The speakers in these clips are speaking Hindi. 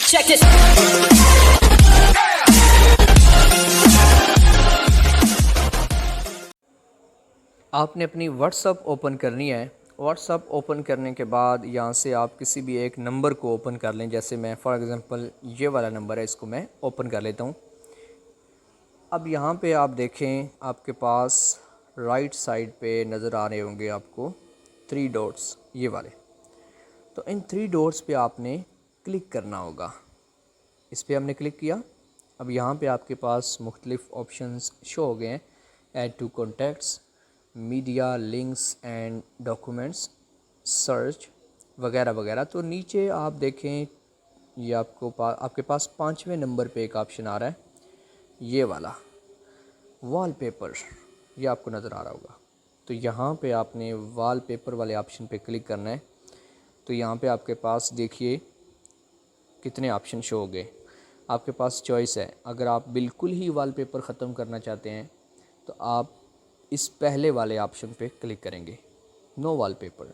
Check this. आपने अपनी व्हाट्सअप ओपन करनी है। व्हाट्सअप ओपन करने के बाद यहाँ से आप किसी भी एक नंबर को ओपन कर लें। जैसे मैं फॉर एग्ज़ाम्पल ये वाला नंबर है, इसको मैं ओपन कर लेता हूँ। अब यहाँ पे आप देखें, आपके पास राइट साइड पे नज़र आ रहे होंगे आपको 3 डॉट्स, ये वाले। तो इन 3 डॉट्स पे आपने क्लिक करना होगा। इस पे हमने क्लिक किया। अब यहाँ पे आपके पास मुख्तलिफ़ ऑप्शंस शो हो गए हैं, add to contacts, media, links and documents, search वगैरह वगैरह। तो नीचे आप देखें, ये आपके पास 5वें नंबर पे एक ऑप्शन आ रहा है, ये वाला वॉलपेपर, ये आपको नज़र आ रहा होगा। तो यहाँ पे आपने वॉलपेपर वाले ऑप्शन पे क्लिक करना है। तो यहाँ पे आपके पास देखिए कितने ऑप्शन शो हो गए। आपके पास चॉइस है, अगर आप बिल्कुल ही वॉलपेपर ख़त्म करना चाहते हैं तो आप इस पहले वाले ऑप्शन पे क्लिक करेंगे, नो वॉलपेपर।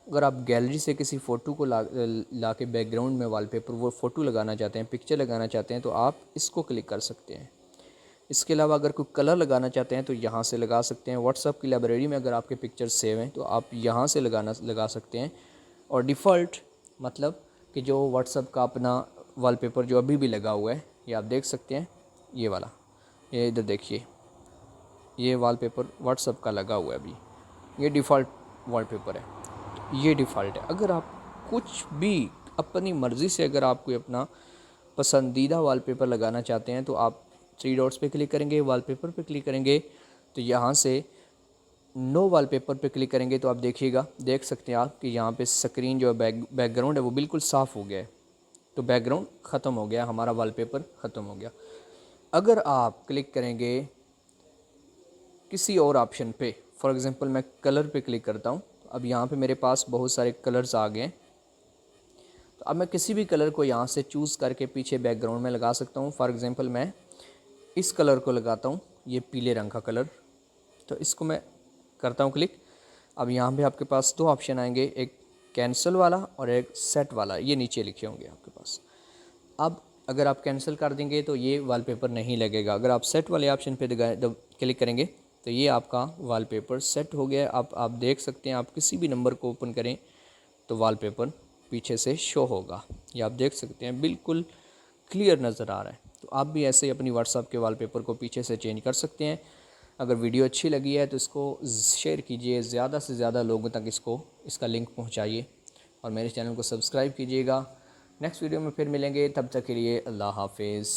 अगर आप गैलरी से किसी फ़ोटो को ला के बैकग्राउंड में वॉलपेपर वो फ़ोटो लगाना चाहते हैं, पिक्चर लगाना चाहते हैं, तो आप इसको क्लिक कर सकते हैं। इसके अलावा अगर कोई कलर लगाना चाहते हैं तो यहाँ से लगा सकते हैं। व्हाट्सअप की लाइब्रेरी में अगर आपके पिक्चर सेव हैं तो आप यहाँ से लगा सकते हैं। और डिफ़ॉल्ट मतलब कि जो व्हाट्सअप का अपना वॉलपेपर जो अभी भी लगा हुआ है, ये आप देख सकते हैं, ये वाला, ये इधर देखिए, ये वॉलपेपर व्हाट्सअप का लगा हुआ है अभी, ये डिफ़ॉल्ट वॉलपेपर है, ये डिफ़ॉल्ट है। अगर आप कुछ भी अपनी मर्ज़ी से अगर आप कोई अपना पसंदीदा वॉलपेपर लगाना चाहते हैं तो आप 3 डॉट्स पे क्लिक करेंगे, वॉलपेपर पे क्लिक करेंगे, तो यहाँ से नो वॉलपेपर पे क्लिक करेंगे तो आप देखिएगा, देख सकते हैं आप कि यहाँ पे स्क्रीन जो बैकग्राउंड है वो बिल्कुल साफ़ हो गया है। तो बैकग्राउंड ख़त्म हो गया, हमारा वॉलपेपर ख़त्म हो गया। अगर आप क्लिक करेंगे किसी और ऑप्शन पे, फॉर एग्ज़ाम्पल मैं कलर पे क्लिक करता हूँ, तो अब यहाँ पे मेरे पास बहुत सारे कलर्स आ गए हैं। तो अब मैं किसी भी कलर को यहाँ से चूज़ करके पीछे बैकग्राउंड में लगा सकता हूँ। फॉर एग्ज़ाम्पल मैं इस कलर को लगाता हूँ, ये पीले रंग का कलर, तो इसको मैं करता हूँ क्लिक। अब यहाँ पे आपके पास 2 ऑप्शन आएंगे, एक कैंसिल वाला और एक सेट वाला, ये नीचे लिखे होंगे आपके पास। अब अगर आप कैंसिल कर देंगे तो ये वॉलपेपर नहीं लगेगा। अगर आप सेट वाले ऑप्शन पे क्लिक करेंगे तो ये आपका वॉलपेपर सेट हो गया। आप देख सकते हैं, आप किसी भी नंबर को ओपन करें तो वॉलपेपर पीछे से शो होगा। ये आप देख सकते हैं, बिल्कुल क्लियर नज़र आ रहा है। तो आप भी ऐसे ही अपनी व्हाट्सएप के वॉलपेपर को पीछे से चेंज कर सकते हैं। अगर वीडियो अच्छी लगी है तो इसको शेयर कीजिए, ज़्यादा से ज़्यादा लोगों तक इसका लिंक पहुंचाइए और मेरे चैनल को सब्सक्राइब कीजिएगा। नेक्स्ट वीडियो में फिर मिलेंगे, तब तक के लिए अल्लाह हाफिज़।